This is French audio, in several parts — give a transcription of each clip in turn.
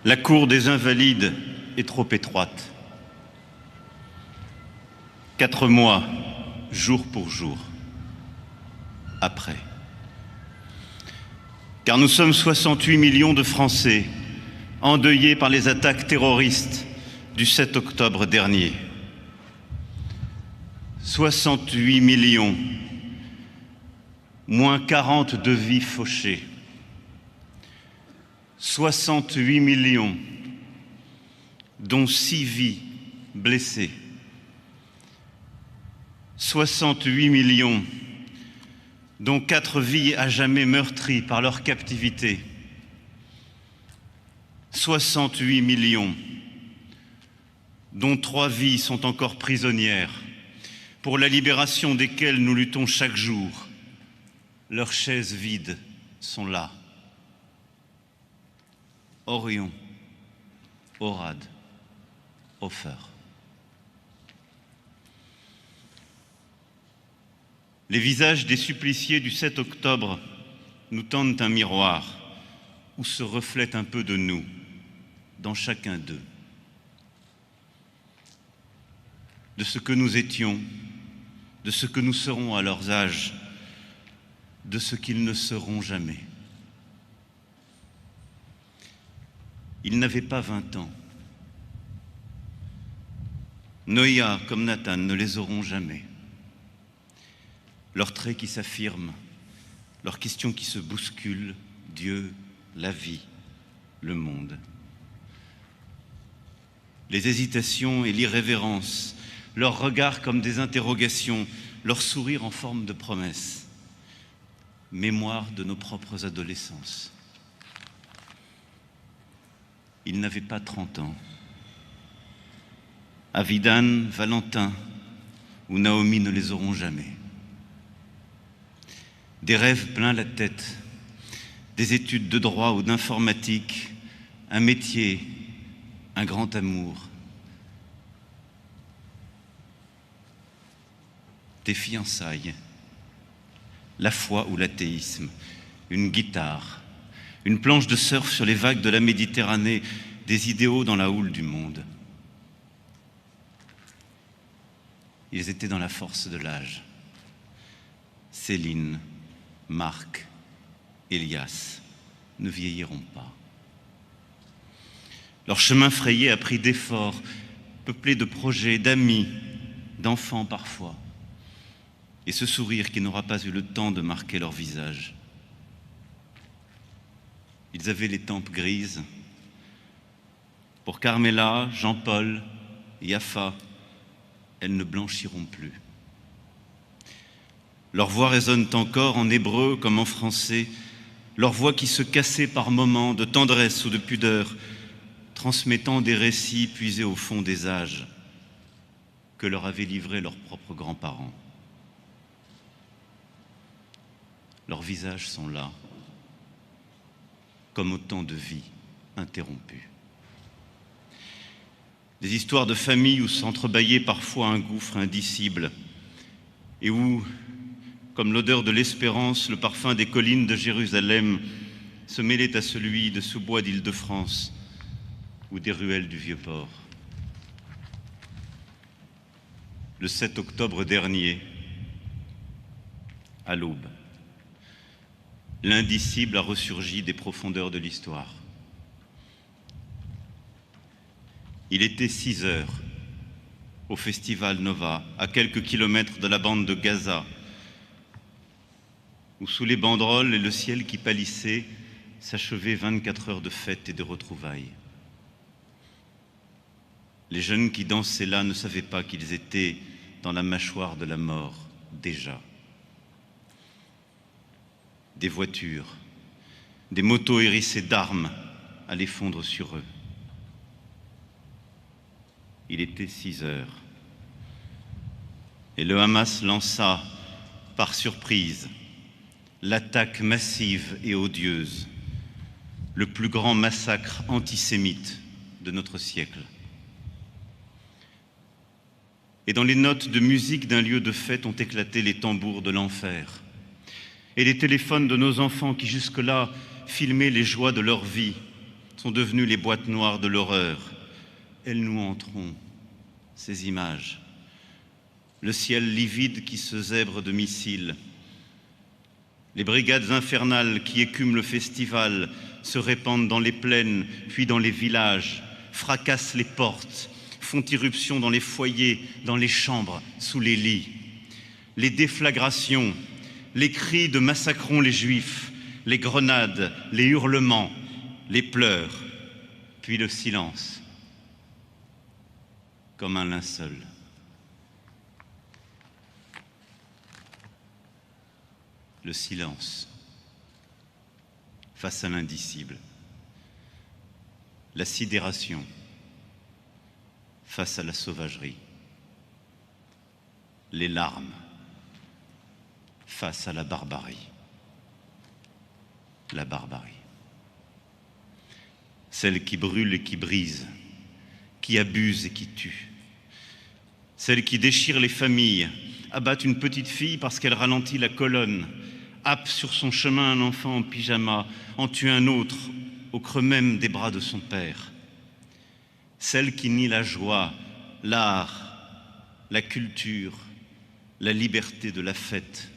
La cour des Invalides est trop étroite. 4 mois, jour pour jour, après. Car nous sommes 68 millions de Français endeuillés par les attaques terroristes du 7 octobre dernier. 68 millions, moins 42 vies fauchées. 68 millions, dont 6 vies blessées. 68 millions, dont 4 vies à jamais meurtries par leur captivité. 68 millions, dont 3 vies sont encore prisonnières, pour la libération desquelles nous luttons chaque jour. Leurs chaises vides sont là. Orion, Orad, Ofer. Les visages des suppliciés du 7 octobre nous tendent un miroir où se reflète un peu de nous, dans chacun d'eux. De ce que nous étions, de ce que nous serons à leurs âges, de ce qu'ils ne seront jamais. Ils n'avaient pas 20 ans. Noïa comme Nathan ne les auront jamais. Leurs traits qui s'affirment, leurs questions qui se bousculent, Dieu, la vie, le monde. Les hésitations et l'irrévérence, leurs regards comme des interrogations, leurs sourires en forme de promesses. Mémoire de nos propres adolescences. Ils n'avaient pas 30 ans. Avidan, Valentin ou Naomi ne les auront jamais. Des rêves plein la tête, des études de droit ou d'informatique, un métier, un grand amour. Des fiançailles, la foi ou l'athéisme, une guitare, une planche de surf sur les vagues de la Méditerranée, des idéaux dans la houle du monde. Ils étaient dans la force de l'âge. Céline, Marc, Elias ne vieilliront pas. Leur chemin frayé a pris d'efforts, peuplé de projets, d'amis, d'enfants parfois. Et ce sourire qui n'aura pas eu le temps de marquer leur visage. Ils avaient les tempes grises. Pour Carmela, Jean-Paul, Yafa, elles ne blanchiront plus. Leurs voix résonnent encore en hébreu comme en français, leurs voix qui se cassaient par moments de tendresse ou de pudeur, transmettant des récits puisés au fond des âges que leur avaient livrés leurs propres grands-parents. Leurs visages sont là, comme autant de vies interrompues. Des histoires de famille où s'entrebâillait parfois un gouffre indicible et où, comme l'odeur de l'espérance, le parfum des collines de Jérusalem se mêlait à celui de sous-bois d'Île-de-France ou des ruelles du Vieux-Port. Le 7 octobre dernier, à l'aube, l'indicible a ressurgi des profondeurs de l'histoire. Il était 6 heures au Festival Nova, à quelques kilomètres de la bande de Gaza, où sous les banderoles et le ciel qui pâlissait s'achevaient 24 heures de fête et de retrouvailles. Les jeunes qui dansaient là ne savaient pas qu'ils étaient dans la mâchoire de la mort déjà. Des voitures, des motos hérissées d'armes allaient fondre sur eux. Il était 6 heures. Et le Hamas lança, par surprise, l'attaque massive et odieuse, le plus grand massacre antisémite de notre siècle. Et dans les notes de musique d'un lieu de fête ont éclaté les tambours de l'enfer. Et les téléphones de nos enfants qui jusque-là filmaient les joies de leur vie sont devenues les boîtes noires de l'horreur. Elles nous hanteront, ces images. Le ciel livide qui se zèbre de missiles. Les brigades infernales qui écument le festival se répandent dans les plaines, puis dans les villages, fracassent les portes, font irruption dans les foyers, dans les chambres, sous les lits. Les déflagrations, les cris de massacrons les Juifs, les grenades, les hurlements, les pleurs, puis le silence, comme un linceul. Le silence face à l'indicible. La sidération face à la sauvagerie. Les larmes face à la barbarie. La barbarie. Celle qui brûle et qui brise, qui abuse et qui tue. Celle qui déchire les familles, abat une petite fille parce qu'elle ralentit la colonne, happe sur son chemin un enfant en pyjama, en tue un autre au creux même des bras de son père. Celle qui nie la joie, l'art, la culture, la liberté de la fête.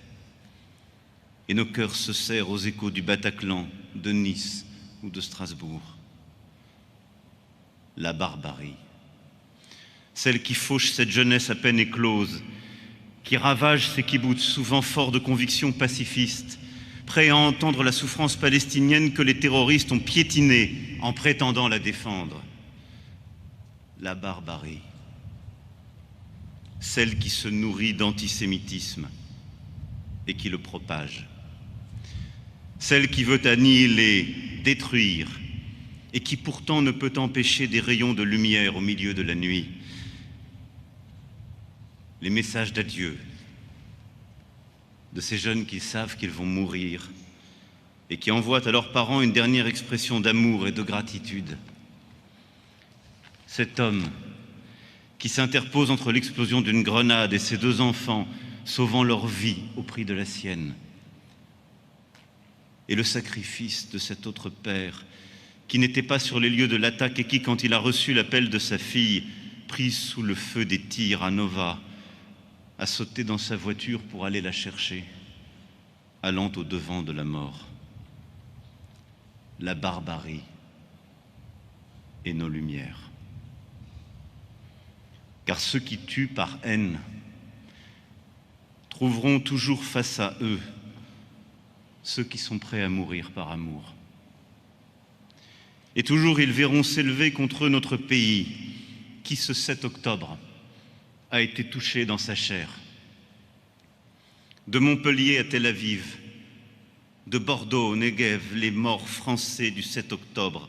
Et nos cœurs se serrent aux échos du Bataclan, de Nice ou de Strasbourg. La barbarie. Celle qui fauche cette jeunesse à peine éclose, qui ravage ces kibboutz, souvent forts de convictions pacifistes, prêts à entendre la souffrance palestinienne que les terroristes ont piétinée en prétendant la défendre. La barbarie. Celle qui se nourrit d'antisémitisme et qui le propage. Celle qui veut annihiler, détruire, et qui pourtant ne peut empêcher des rayons de lumière au milieu de la nuit. Les messages d'adieu de ces jeunes qui savent qu'ils vont mourir et qui envoient à leurs parents une dernière expression d'amour et de gratitude. Cet homme qui s'interpose entre l'explosion d'une grenade et ses deux enfants, sauvant leur vie au prix de la sienne, et le sacrifice de cet autre père qui n'était pas sur les lieux de l'attaque et qui, quand il a reçu l'appel de sa fille, prise sous le feu des tirs à Nova, a sauté dans sa voiture pour aller la chercher, allant au-devant de la mort. La barbarie et nos lumières. Car ceux qui tuent par haine trouveront toujours face à eux ceux qui sont prêts à mourir par amour. Et toujours ils verront s'élever contre eux notre pays, qui ce 7 octobre a été touché dans sa chair. De Montpellier à Tel Aviv, de Bordeaux au Negev, les morts français du 7 octobre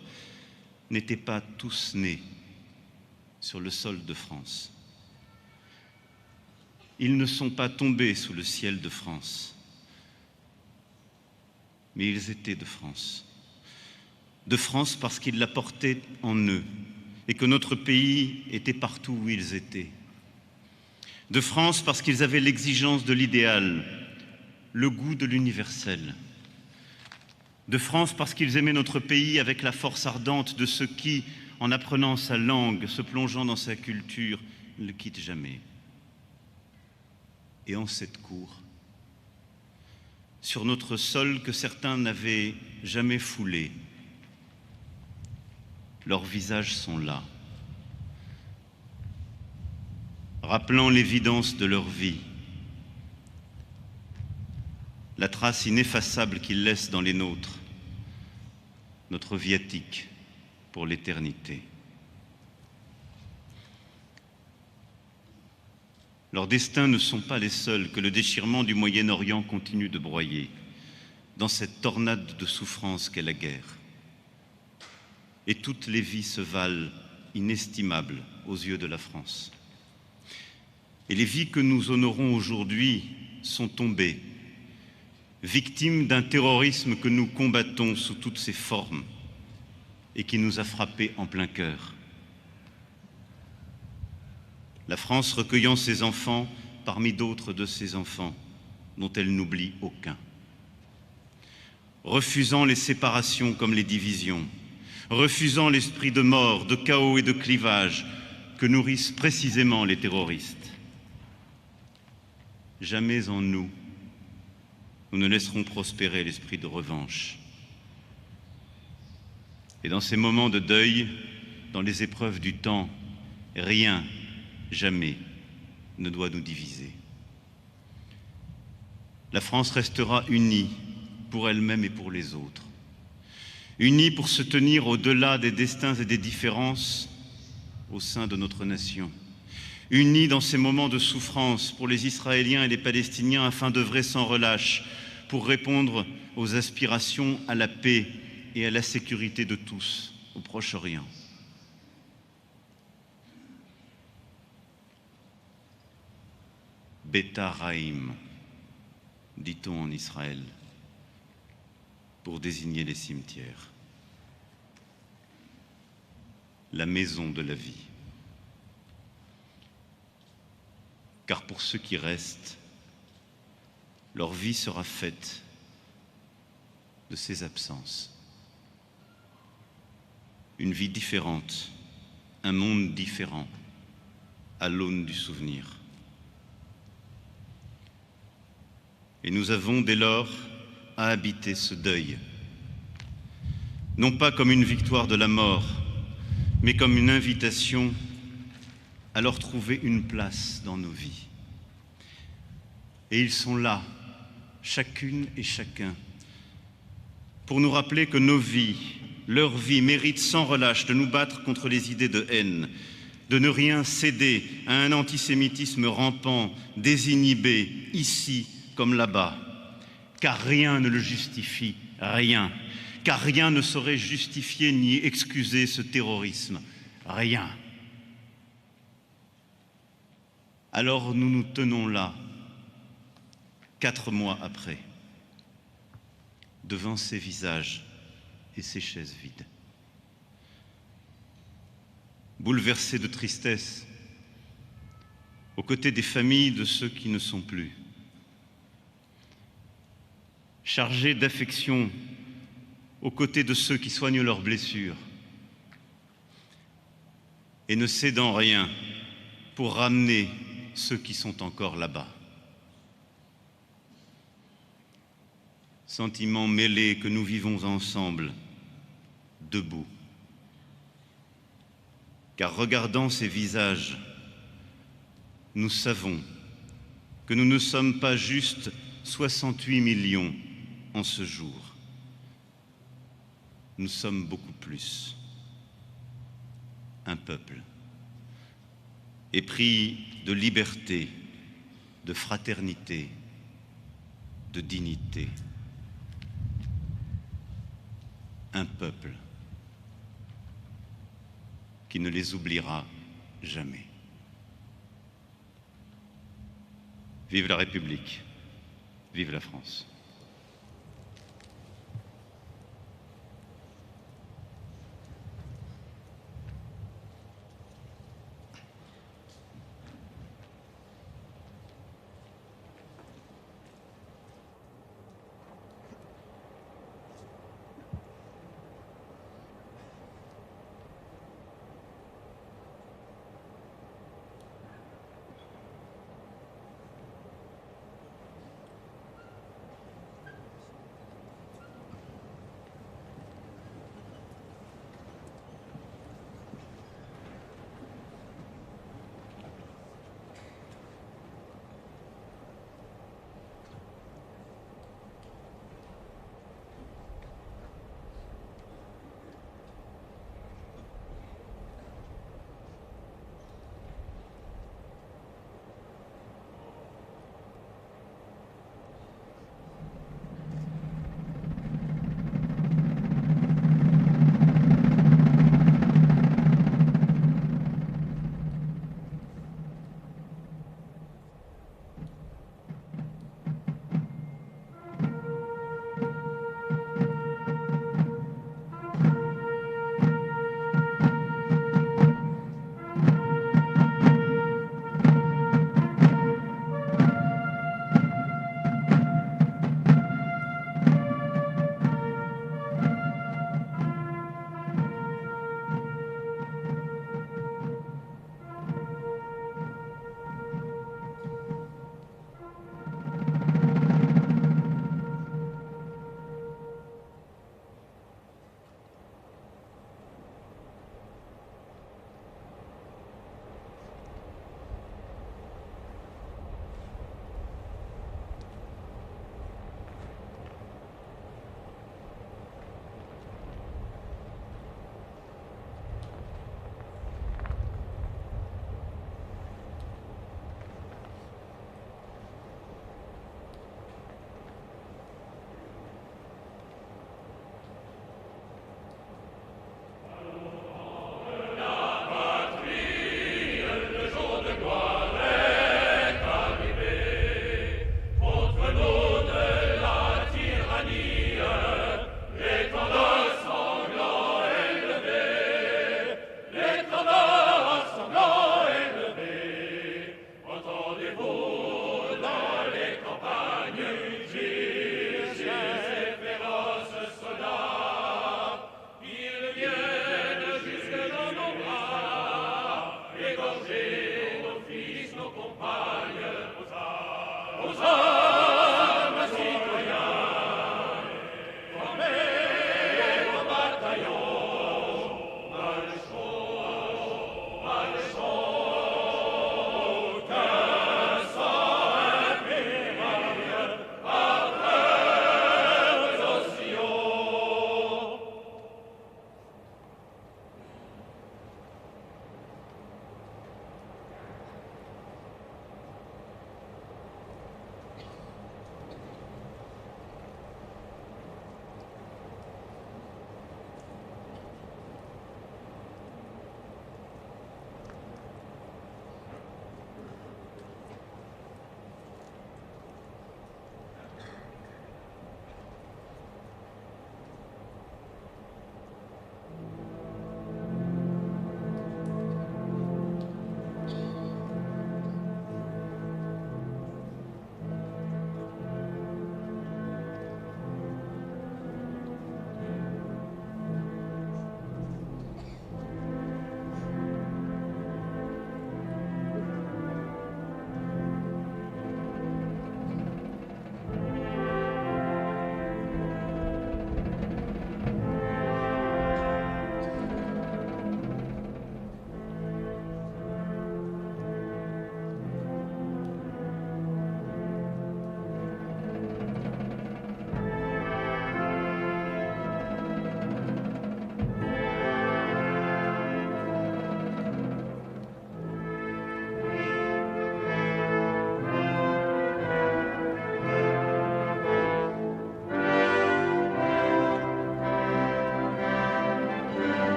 n'étaient pas tous nés sur le sol de France. Ils ne sont pas tombés sous le ciel de France, mais ils étaient de France. De France parce qu'ils la portaient en eux et que notre pays était partout où ils étaient. De France parce qu'ils avaient l'exigence de l'idéal, le goût de l'universel. De France parce qu'ils aimaient notre pays avec la force ardente de ceux qui, en apprenant sa langue, se plongeant dans sa culture, ne le quittent jamais. Et en cette cour, sur notre sol que certains n'avaient jamais foulé, leurs visages sont là, rappelant l'évidence de leur vie, la trace ineffaçable qu'ils laissent dans les nôtres, notre viatique pour l'éternité. Leurs destins ne sont pas les seuls que le déchirement du Moyen-Orient continue de broyer dans cette tornade de souffrance qu'est la guerre. Et toutes les vies se valent inestimables aux yeux de la France. Et les vies que nous honorons aujourd'hui sont tombées, victimes d'un terrorisme que nous combattons sous toutes ses formes et qui nous a frappés en plein cœur. La France recueillant ses enfants parmi d'autres de ses enfants dont elle n'oublie aucun. Refusant les séparations comme les divisions, refusant l'esprit de mort, de chaos et de clivage que nourrissent précisément les terroristes. Jamais en nous, nous ne laisserons prospérer l'esprit de revanche. Et dans ces moments de deuil, dans les épreuves du temps, rien, jamais, ne doit nous diviser. La France restera unie pour elle-même et pour les autres. Unie pour se tenir au-delà des destins et des différences au sein de notre nation. Unie dans ces moments de souffrance pour les Israéliens et les Palestiniens afin d'œuvrer sans relâche pour répondre aux aspirations à la paix et à la sécurité de tous au Proche-Orient. Beta Raïm, dit-on en Israël, pour désigner les cimetières. La maison de la vie. Car pour ceux qui restent, leur vie sera faite de ces absences. Une vie différente, un monde différent, à l'aune du souvenir. Et nous avons dès lors à habiter ce deuil, non pas comme une victoire de la mort, mais comme une invitation à leur trouver une place dans nos vies. Et ils sont là, chacune et chacun, pour nous rappeler que nos vies, leur vie, méritent sans relâche de nous battre contre les idées de haine, de ne rien céder à un antisémitisme rampant, désinhibé, ici comme là-bas, car rien ne le justifie, rien, car rien ne saurait justifier ni excuser ce terrorisme, rien. Alors nous nous tenons là, 4 mois après, devant ces visages et ces chaises vides. Bouleversés de tristesse, aux côtés des familles de ceux qui ne sont plus. Chargés d'affection, aux côtés de ceux qui soignent leurs blessures. Et ne cédant rien pour ramener ceux qui sont encore là-bas. Sentiments mêlés que nous vivons ensemble, debout. Car regardant ces visages, nous savons que nous ne sommes pas juste 68 millions en ce jour. Nous sommes beaucoup plus. Un peuple épris de liberté, de fraternité, de dignité. Un peuple qui ne les oubliera jamais. Vive la République, vive la France.